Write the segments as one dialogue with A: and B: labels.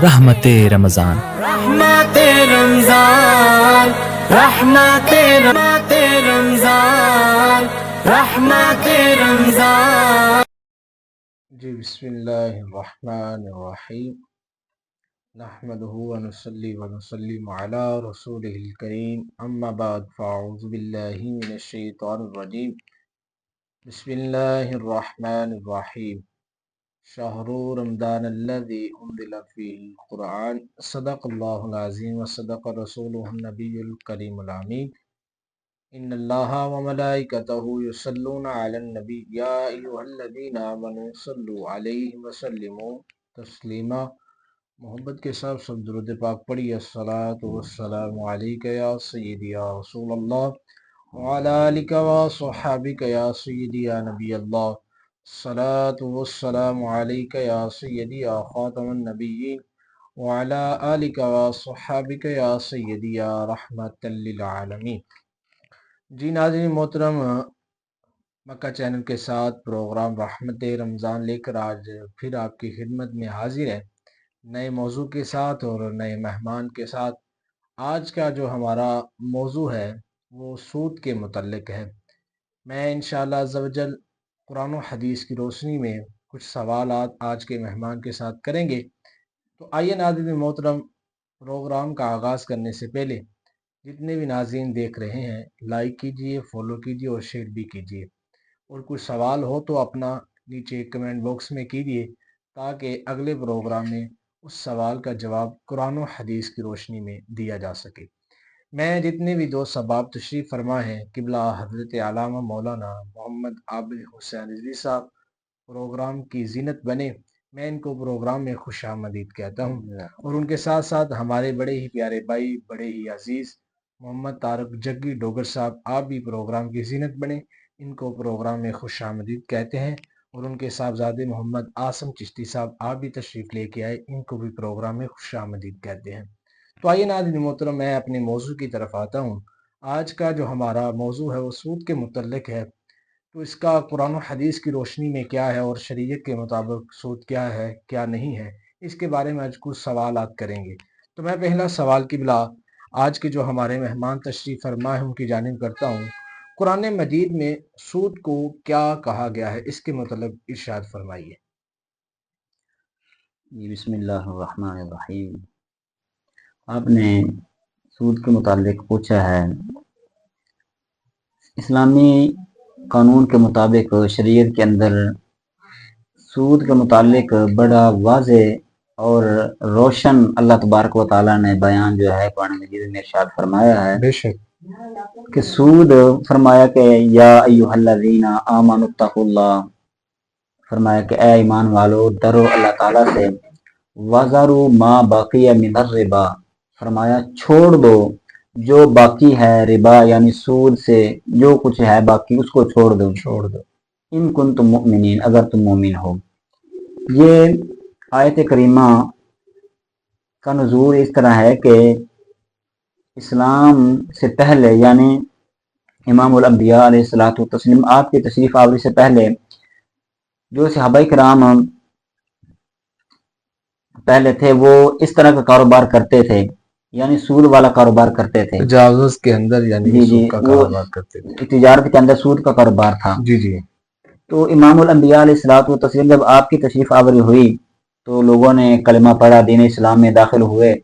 A: رحمت رمضان
B: رحمت رمضان رحمت رمضان رحمت رمضان
C: جی بسم اللہ الرحمن الرحیم نحمدہ ونصلی ونسلم علی رسولہ الکریم اما بعد فاعوذ باللہ من الشیطان الرجیم بسم اللہ الرحمن الرحیم شہر رمضان الذی انزل فیہ القرآن صدق اللہ العظیم وصدق رسولہ النبی الکریم الامین ان اللہ وملائکتہ یصلون علی النبی یا ایھا الذین آمنوا صلوا علیہ وسلموا تسلیما۔ محبت کے ساتھ سب درود پاک پڑھی۔ الصلاۃ والسلام علیک یا سیدی یا رسول اللہ وعلی آلک وصحابک یا سیدی یا نبی اللہ۔ الصلاۃ والسلام علیک یا سیدی یا خاتم النبیین وعلی آلک وصحابک یا سیدی یا رحمت للعالمین۔ جی ناظرین محترم، مکہ چینل کے ساتھ پروگرام رحمت رمضان لے کر آج پھر آپ کی خدمت میں حاضر ہے، نئے موضوع کے ساتھ اور نئے مہمان کے ساتھ۔ آج کا جو ہمارا موضوع ہے وہ سود کے متعلق ہے۔ میں انشاءاللہ عز و جل قرآن و حدیث کی روشنی میں کچھ سوالات آج کے مہمان کے ساتھ کریں گے۔ تو آئیے ناظرین محترم، پروگرام کا آغاز کرنے سے پہلے جتنے بھی ناظرین دیکھ رہے ہیں لائک کیجئے، فالو کیجئے اور شیئر بھی کیجئے، اور کوئی سوال ہو تو اپنا نیچے کمنٹ باکس میں کیجئے تاکہ اگلے پروگرام میں اس سوال کا جواب قرآن و حدیث کی روشنی میں دیا جا سکے۔ میں جتنے بھی دوست احباب تشریف فرما ہیں، قبلہ حضرت علامہ مولانا محمد عابد حسین رضوی صاحب پروگرام کی زینت بنے، میں ان کو پروگرام میں خوش آمدید کہتا ہوں، اور ان کے ساتھ ساتھ ہمارے بڑے ہی پیارے بھائی، بڑے ہی عزیز محمد طارق جگی ڈوگر صاحب، آپ بھی پروگرام کی زینت بنے، ان کو پروگرام میں خوش آمدید کہتے ہیں، اور ان کے صاحبزادے محمد عاصم چشتی صاحب آپ بھی تشریف لے کے آئے، ان کو بھی پروگرام میں خوش آمدید کہتے ہیں۔ تو آئیے ناظرین محترم، میں اپنے موضوع کی طرف آتا ہوں۔ آج کا جو ہمارا موضوع ہے وہ سود کے متعلق ہے۔ تو اس کا قرآن و حدیث کی روشنی میں کیا ہے اور شریعت کے مطابق سود کیا ہے کیا نہیں ہے، اس کے بارے میں آج کچھ سوالات کریں گے۔ تو میں پہلا سوال قبلہ آج کے جو ہمارے مہمان تشریف فرما ہے ان کی جانب کرتا ہوں۔ قرآن مجید میں سود کو کیا کہا گیا ہے، اس کے مطلب ارشاد فرمائیے۔
D: بسم اللہ الرحمن الرحیم۔ آپ نے سود کے متعلق پوچھا ہے۔ اسلامی قانون کے مطابق شریعت کے اندر سود کے متعلق بڑا واضح اور روشن اللہ تبارک و تعالیٰ نے بیان جو ہے قرآن مجید میں ارشاد فرمایا ہے۔
C: بے شک
D: کہ سود فرمایا کہ یا ایھا الذین آمنوا اتقوا اللہ، فرمایا کہ اے ایمان والو ڈرو اللہ تعالیٰ سے، وذروا ما بقی من الربا، فرمایا چھوڑ دو جو باقی ہے ربا یعنی سود سے، جو کچھ ہے باقی اس کو چھوڑ دو ان کنتم مؤمنین، اگر تم مومن ہو۔ یہ آیت کریمہ کا نزول اس طرح ہے کہ اسلام سے پہلے یعنی امام الانبیاء علیہ الصلوۃ والتسلیم آپ کی تشریف آوری سے پہلے جو صحابہ کرام پہلے تھے وہ اس طرح کا کاروبار کرتے تھے، یعنی سود والا کاروبار کرتے تھے،
C: تجاوز کے اندر یعنی سود کا کاروبار کرتے تھے،
D: تجارت کے اندر سود کا کاروبار تھا۔
C: جی
D: تو امام الانبیاء علیہ الصلوۃ والتسلیم جب آپ کی تشریف آوری ہوئی تو لوگوں نے کلمہ پڑھا، دین اسلام میں داخل ہوئے۔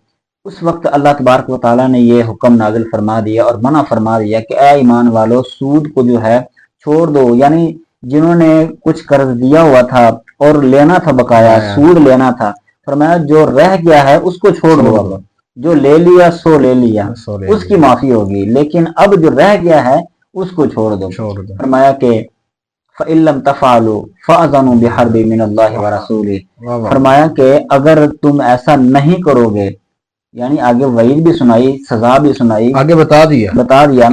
D: اس وقت اللہ تبارک و تعالیٰ نے یہ حکم نازل فرما دیا اور منع فرما دیا کہ اے ایمان والو سود کو جو ہے چھوڑ دو، یعنی جنہوں نے کچھ قرض دیا ہوا تھا اور لینا تھا بقایا سود لینا تھا، فرمایا جو رہ گیا ہے اس کو چھوڑ دو، جو لے لیا سو لے لیا اس کی معافی ہوگی، لیکن اب جو رہ گیا ہے اس کو چھوڑ دو۔ فرمایا کہ فَإِن لَّمْ تَفْعَلُوا فَأَذَنُوا بِحَرْبٍ مِّنَ اللَّهِ وَرَسُولِهِ، فرمایا کہ اگر تم ایسا نہیں کرو گے، یعنی آگے وعید بھی سنائی، سزا بھی سنائی،
C: آگے بتا دیا
D: نا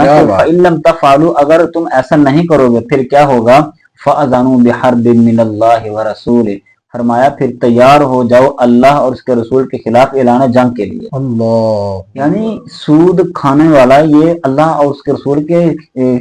D: کہ فَإِن لَّمْ تَفْعَلُوا، اگر تم ایسا نہیں کرو گے پھر کیا ہوگا، فَأَذَنُوا بِحَرْبٍ مِّنَ اللَّهِ وَرَسُولِهِ، فرمایا پھر تیار ہو جاؤ اللہ اور اس کے رسول کے خلاف اعلان جنگ کے لیے۔
C: اللہ،
D: یعنی سود کھانے والا یہ اللہ اور اس کے رسول کے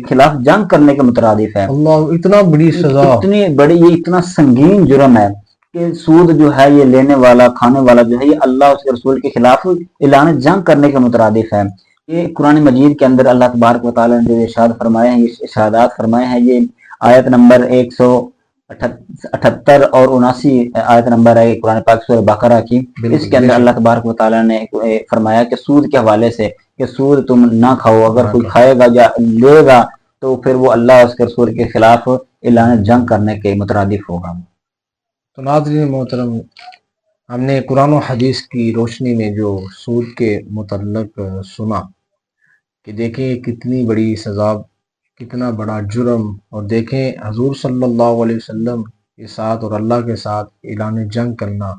D: خلاف جنگ کرنے کے مترادف ہے۔
C: اللہ، اتنا بڑی سزا،
D: اتنی بڑی، یہ اتنا سنگین جرم ہے کہ سود جو ہے یہ لینے والا کھانے والا جو ہے یہ اللہ اس کے رسول کے خلاف اعلان جنگ کرنے کے مترادف ہے۔ یہ قرآن مجید کے اندر اللہ تبارک و تعالیٰ نے جو ارشاد فرمائے ہیں، یہ ارشادات فرمائے ہیں، یہ آیت نمبر 178 اور 79 آیت نمبر ہے قرآن پاک سورہ بقرہ کی۔ اس کے اندر اللہ تبارک و تعالیٰ نے فرمایا کہ سود کے حوالے سے کہ سود تم نہ کھاؤ، اگر کوئی کھائے گا یا لے گا تو پھر وہ اللہ اس کے رسول کے خلاف اعلان جنگ کرنے کے مترادف ہوگا۔
C: تو ناظرین محترم، ہم نے قرآن و حدیث کی روشنی میں جو سود کے متعلق سنا کہ دیکھیں کتنی بڑی سزا، کتنا بڑا جرم، اور دیکھیں حضور صلی اللہ علیہ وسلم کے ساتھ اور اللہ کے ساتھ اعلان جنگ کرنا،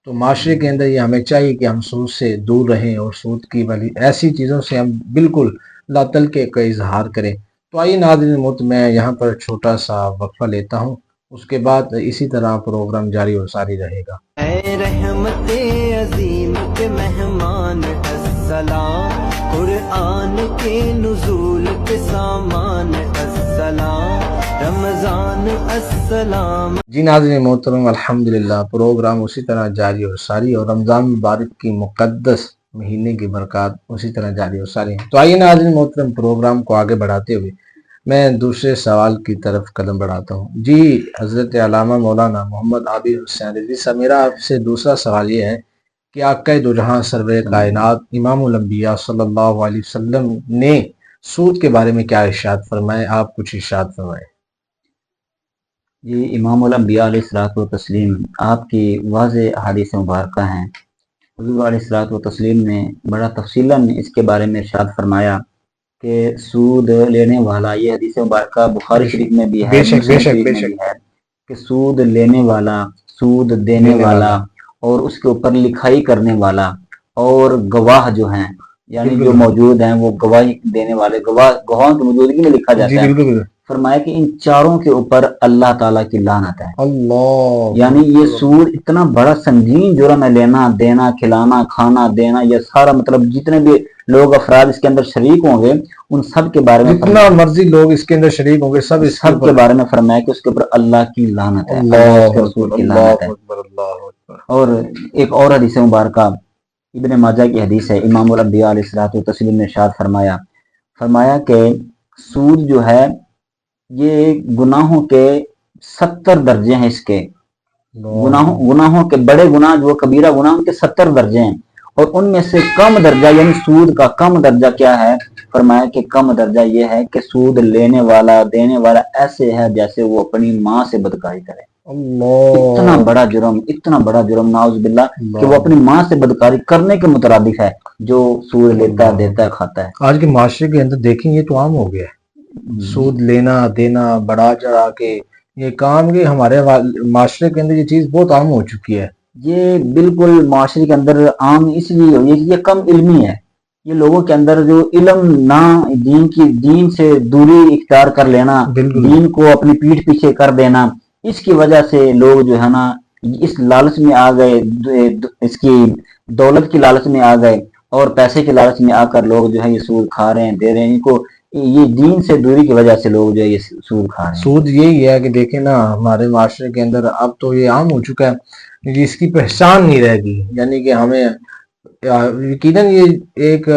C: تو معاشرے کے اندر یہ ہمیں چاہیے کہ ہم سود سے دور رہیں اور سود کی والی ایسی چیزوں سے ہم بالکل لا تلقے کا اظہار کریں۔ تو آئیے ناظرین محترم، میں یہاں پر چھوٹا سا وقفہ لیتا ہوں، اس کے بعد اسی طرح پروگرام جاری و ساری رہے گا۔
B: اے رحمت عظیم کے مہمان السلام، قرآن کے نزول کے سامان السلام، رمضان السلام۔
C: جی ناظرین محترم، الحمدللہ پروگرام اسی طرح جاری و ساری، اور رمضان مبارک کی مقدس مہینے کی برکات اسی طرح جاری و ساری ہیں۔ تو آئیے ناظرین محترم، پروگرام کو آگے بڑھاتے ہوئے میں دوسرے سوال کی طرف قدم بڑھاتا ہوں۔ جی حضرت علامہ مولانا محمد عابد حسین رضوی صاحب، میرا آپ سے دوسرا سوال یہ ہے کہ آقا دو جہاں سرور کائنات امام الانبیاء صلی اللہ علیہ وسلم نے سود کے بارے میں کیا ارشاد فرمائے؟ آپ کچھ ارشاد فرمائے۔
D: جی امام الانبیاء علیہ الصلوۃ والتسلیم آپ کی واضح احادیث مبارکہ ہیں۔ حضور علیہ الصلوۃ والتسلیم نے بڑا تفصیلاً اس کے بارے میں ارشاد فرمایا کہ سود لینے والا، یہ حدیث مبارکہ بخاری شریف میں بھی ہے، مسلم شریف میں بھی ہے کہ سود لینے والا، سود دینے والا، اور اس کے اوپر لکھائی کرنے والا، اور گواہ جو ہیں یعنی جو موجود ہیں وہ گواہی دینے والے، گواہوں کی موجودگی میں لکھا جاتا ہے۔ فرمایا کہ ان چاروں کے اوپر اللہ تعالیٰ کی لعنت ہے۔
C: اللہ،
D: یعنی یہ سود اتنا بڑا سنگین جرم ہے، لینا دینا، کھلانا کھانا دینا، یہ سارا مطلب جتنے بھی لوگ افراد اس کے اندر شریک ہوں گے ان سب کے بارے میں،
C: جتنا مرضی لوگ اس کے اندر شریک ہوں گے، سب
D: کے بارے میں فرمایا کہ اس کے اوپر اللہ کی لعنت ہے، اللہ کے رسول کی لعنت ہے۔ اور ایک اور حدیث مبارکہ ابن ماجہ کی حدیث ہے، امام الانبیاء علیہ الصلوۃ والتسلیم نے ارشاد فرمایا کہ سود جو ہے یہ گناہوں کے 70 درجے ہیں، اس کے گناہوں کے بڑے گناہ جو کبیرہ گناہ ان کے 70 درجے ہیں، اور ان میں سے کم درجہ یعنی سود کا کم درجہ کیا ہے؟ فرمایا کہ کم درجہ یہ ہے کہ سود لینے والا دینے والا ایسے ہے جیسے وہ اپنی ماں سے بدکاری کرے۔ اتنا بڑا جرم نعوذ باللہ کہ وہ اپنی ماں سے بدکاری کرنے کے مترادف ہے جو سود لیتا ہے، دیتا ہے، کھاتا ہے۔
C: آج کے معاشرے کے اندر دیکھیں یہ تو عام ہو گیا ہے، سود لینا دینا بڑا چڑھا کے، یہ کام کہ ہمارے معاشرے کے اندر یہ چیز بہت عام ہو چکی ہے۔
D: یہ بالکل معاشرے کے اندر عام اس لیے ہوئی ہے کہ یہ کم علمی ہے، یہ لوگوں کے اندر جو علم نہ، دین سے دوری اختیار کر لینا، دین کو اپنی پیٹھ پیچھے کر دینا، اس کی وجہ سے لوگ جو ہے نا اس لالچ میں آ گئے، اس کی دولت کی لالچ میں آ گئے، اور پیسے کے لالچ میں آ کر لوگ جو ہے یہ سود کھا رہے ہیں، دے رہے ہیں، ان کو یہ دین سے دوری کی وجہ سے لوگ جو ہے یہ سود کھا رہے ہیں۔
C: سود یہی ہے کہ دیکھیں نا ہمارے معاشرے کے اندر اب تو یہ عام ہو چکا ہے، اس کی پہچان نہیں رہ گئی، یعنی کہ ہمیں یقیناً یہ ایک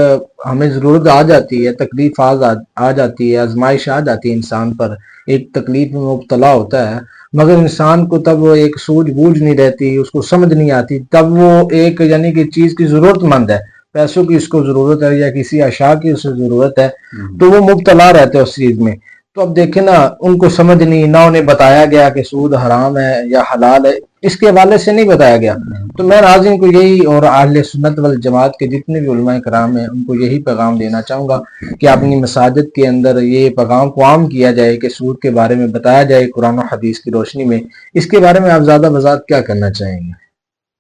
C: ہمیں ضرورت آ جاتی ہے، تکلیف آ جاتی ہے، آزمائش آ جاتی ہے انسان پر، ایک تکلیف میں مبتلا ہوتا ہے، مگر انسان کو تب وہ ایک سوجھ بوجھ نہیں رہتی، اس کو سمجھ نہیں آتی، تب وہ ایک یعنی کہ چیز کی ضرورت مند ہے، پیسوں کی اس کو ضرورت ہے یا کسی اشیاء کی اسے ضرورت ہے، تو وہ مبتلا رہتے ہیں اس چیز میں۔ تو اب دیکھیں نا ان کو سمجھ نہیں، نہ انہیں بتایا گیا کہ سود حرام ہے یا حلال ہے، اس کے حوالے سے نہیں بتایا گیا۔ تو میں ناظرین کو یہی اور اہل سنت والجماعت کے جتنے بھی علماء کرام ہیں ان کو یہی پیغام دینا چاہوں گا کہ اپنی مساجد کے اندر یہ پیغام کو عام کیا جائے کہ سود کے بارے میں بتایا جائے قرآن و حدیث کی روشنی میں۔ اس کے بارے میں آپ زیادہ وضاحت کیا کرنا چاہیں گے؟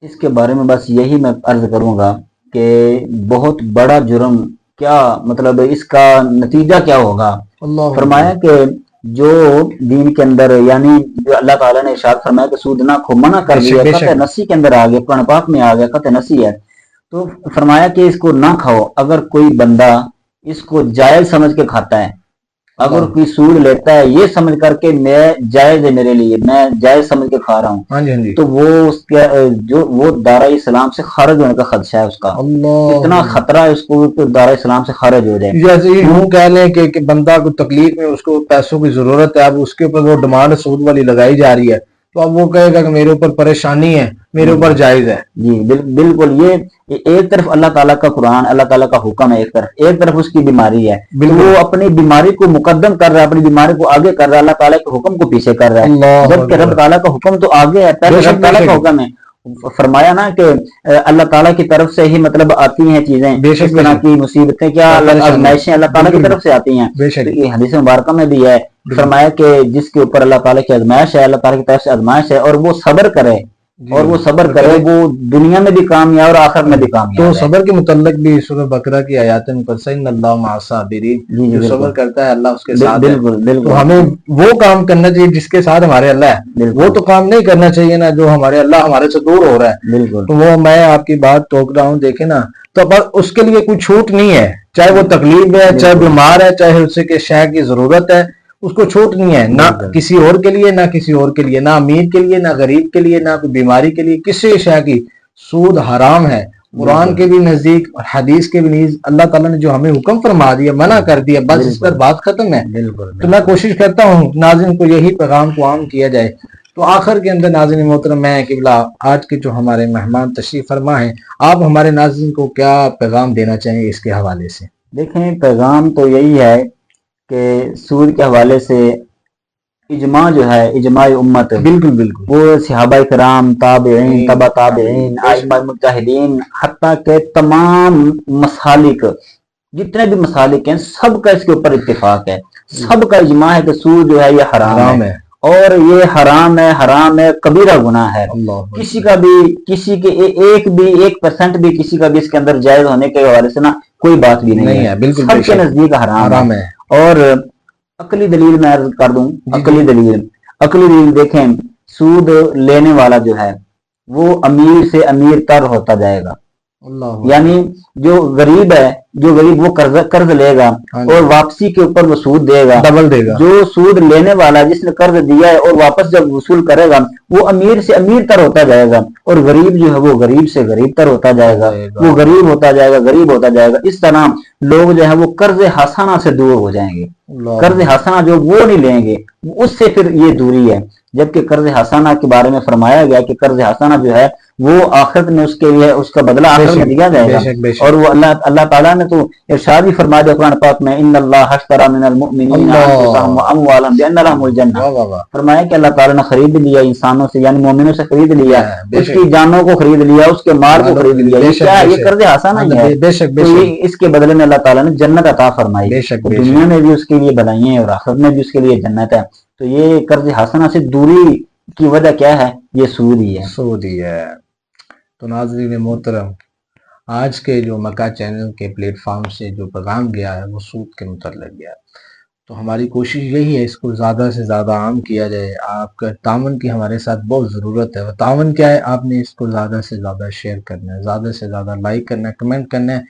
D: اس کے بارے میں بس یہی میں عرض کروں گا کہ بہت بڑا جرم، کیا مطلب اس کا نتیجہ کیا ہوگا؟ فرمایا کہ جو دین کے اندر یعنی جو اللہ تعالیٰ نے ارشاد فرمایا کہ سود نہ کھو، منع کر دیا، قطع نسی کے اندر آ گیا، قرآن پاک میں آ گیا، قطع نسی ہے، تو فرمایا کہ اس کو نہ کھاؤ۔ اگر کوئی بندہ اس کو جائز سمجھ کے کھاتا ہے اگر کوئی سود لیتا ہے یہ سمجھ کر کے میں جائز ہے میرے لیے، میں جائز سمجھ کے کھا رہا ہوں،
C: ہاں جی ہاں جی،
D: تو وہ اس کے وہ دارہ اسلام سے خارج ہونے کا خدشہ ہے اس کا،
C: اللہ
D: اتنا خطرہ ہے اس کو کہ دارہ اسلام سے خارج ہو جائے۔
C: جیسے یوں کہہ لیں کہ بندہ کو تکلیف میں اس کو پیسوں کی ضرورت ہے، اب اس کے اوپر وہ ڈیمانڈ سود والی لگائی جا رہی ہے، تو اب وہ کہے گا کہ میرے اوپر پریشانی ہے، میرے اوپر جائز ہے۔
D: جی بالکل، یہ ایک طرف اللہ تعالیٰ کا قرآن، اللہ تعالیٰ کا حکم ہے، ایک طرف اس کی بیماری ہے، تو وہ اپنی بیماری کو مقدم کر رہا ہے، اپنی بیماری کو آگے کر رہا ہے، اللہ تعالیٰ کے حکم کو پیچھے کر رہا ہے، جبکہ رب تعالیٰ کا حکم تو آگے ہے، پہلے رب تعالیٰ کا حکم ہے۔ فرمایا نا کہ اللہ تعالیٰ کی طرف سے ہی مطلب آتی ہیں چیزیں، اس طرح کی مصیبتیں کیا آزمائشیں اللہ تعالیٰ کی طرف سے آتی ہیں۔ یہ حدیث مبارکہ میں بھی ہے، فرمایا کہ جس کے اوپر اللہ تعالیٰ کی آزمائش ہے، اللہ تعالیٰ کی طرف سے آزمائش ہے، اور وہ صبر کرے، اور وہ صبر کرے، وہ دنیا میں بھی کامیاب اور آخرت میں بھی کامیاب
C: تو
D: ہے۔
C: صبر کے متعلق بھی سورہ بقرہ کی آیات مقدسہ ان اللہ مع الصابرین، جو صبر کرتا ہے اللہ اس کے ساتھ ہے۔
D: بالکل،
C: تو ہمیں وہ کام کرنا چاہیے جس کے ساتھ ہمارے اللہ ہے، وہ تو کام نہیں کرنا چاہیے نا جو ہمارے اللہ ہمارے سے دور ہو رہا ہے۔
D: بالکل،
C: تو وہ میں آپ کی بات ٹوک رہا ہوں، دیکھیں نا، تو پر اس کے لیے کوئی چھوٹ نہیں ہے، چاہے وہ تکلیف ہے، چاہے بیمار ہے، چاہے اسے کہ شے کی ضرورت ہے، اس کو چھوٹ نہیں ہے، نہ کسی اور کے لیے، نہ کسی اور کے لیے، نہ امیر کے لیے، نہ غریب کے لیے، نہ کوئی بیماری کے لیے، کسی شے کی۔ سود حرام ہے، قرآن کے بھی نزدیک اور حدیث کے بھی نزدیک اللہ تعالیٰ نے جو ہمیں حکم فرما دیا، منع کر دیا، بس اس پر بات ختم ہے۔ تو میں کوشش کرتا ہوں ناظرین کو یہی پیغام کو عام کیا جائے۔ تو آخر کے اندر ناظرین محترم، میں قبلہ آج کے جو ہمارے مہمان تشریف فرما ہیں، آپ ہمارے ناظرین کو کیا پیغام دینا چاہیں گے اس کے حوالے سے؟
D: دیکھیں، پیغام تو یہی ہے کہ سود کے حوالے سے اجماع جو ہے، اجماع امت،
C: بالکل
D: وہ صحابہ کرام، تابعین، تبع تابعین، ائمہ مجتہدین، حتیٰ کہ تمام مسالک، جتنے بھی مسالک ہیں، سب کا اس کے اوپر اتفاق ہے، سب کا اجماع ہے کہ سود جو ہے یہ حرام ہے، اور یہ حرام ہے، کبیرہ گناہ ہے۔ کسی کا بھی، کسی کے 1% بھی کسی کا بھی اس کے اندر جائز ہونے کے حوالے سے نا کوئی بات بھی نہیں ہے، سب کے نزدیک حرام ہے۔ اور عقلی دلیل میں عرض کر دوں، عقلی دلیل دیکھیں، سود لینے والا جو ہے وہ امیر سے امیر تر ہوتا جائے گا، یعنی جو غریب ہے، وہ قرض لے گا اور واپسی کے اوپر وہ سود دے گا، ڈبل دے گا۔ جو سود لینے والا جس نے قرض دیا ہے اور واپس جب وصول کرے گا، وہ امیر سے امیر تر ہوتا جائے گا، اور غریب جو ہے وہ غریب سے غریب تر ہوتا جائے گا، وہ غریب ہوتا جائے گا۔ اس طرح لوگ جو ہے وہ قرض حسنہ سے دور ہو جائیں گے، قرض حسنہ جو وہ نہیں لیں گے، اس سے پھر یہ دوری ہے۔ جبکہ قرض حسنہ کے بارے میں فرمایا گیا کہ قرض حسنہ جو ہے وہ آخرت میں اس کے لیے اس کا بدلہ آخرت میں دیا جائے گا، اور وہ اللہ تعالیٰ نے تو ارشاد بھی فرما دیا قرآن پاک میں، ان اللہ اشتری من المؤمنین انفسهم واموالهم بان لهم الجنہ، فرمایا کہ اللہ تعالیٰ نے خرید لیا انسانوں سے، یعنی مومنوں سے خرید لیا، اس کی جانوں کو خرید لیا، اس کے مال کو خرید لیا۔ یہ کیا ہے؟ یہ قرض حسنہ ہی ہے، تو اس کے بدلے میں اللہ تعالیٰ نے جنت عطا فرمائی، دنیا میں بھی اس کے لیے بھلائیاں ہیں اور آخرت میں بھی اس کے لیے جنت ہے۔ تو یہ قرض حسنہ سے دوری کی وجہ کیا ہے؟ یہ سود ہی ہے۔
C: تو ناظرین محترم، آج کے جو مکہ چینل کے پلیٹ فارم سے جو پیغام گیا ہے وہ سود کے متعلق گیا ہے، تو ہماری کوشش یہی ہے اس کو زیادہ سے زیادہ عام کیا جائے۔ آپ کا تعاون کی ہمارے ساتھ بہت ضرورت ہے۔ وہ تعاون کیا ہے؟ آپ نے اس کو زیادہ سے زیادہ شیئر کرنا ہے، زیادہ سے زیادہ لائک کرنا ہے، کمنٹ کرنا ہے۔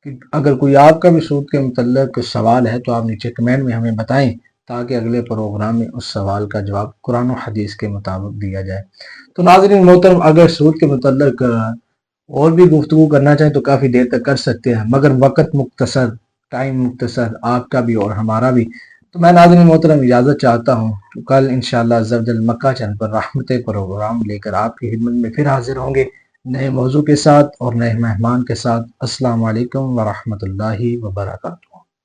C: کہ اگر کوئی آپ کا بھی سود کے متعلق سوال ہے تو آپ نیچے کمنٹ میں ہمیں بتائیں، تاکہ اگلے پروگرام میں اس سوال کا جواب قرآن و حدیث کے مطابق دیا جائے۔ تو ناظرین محترم، اگر سود کے متعلق اور بھی گفتگو کرنا چاہیں تو کافی دیر تک کر سکتے ہیں، مگر وقت مختصر، ٹائم مختصر، آپ کا بھی اور ہمارا بھی۔ تو میں ناظرین محترم اجازت چاہتا ہوں، تو کل انشاءاللہ عز و جل مکہ چینل پر رحمت پروگرام لے کر آپ کی خدمت میں پھر حاضر ہوں گے، نئے موضوع کے ساتھ اور نئے مہمان کے ساتھ۔ السلام علیکم ورحمۃ اللہ وبرکاتہ۔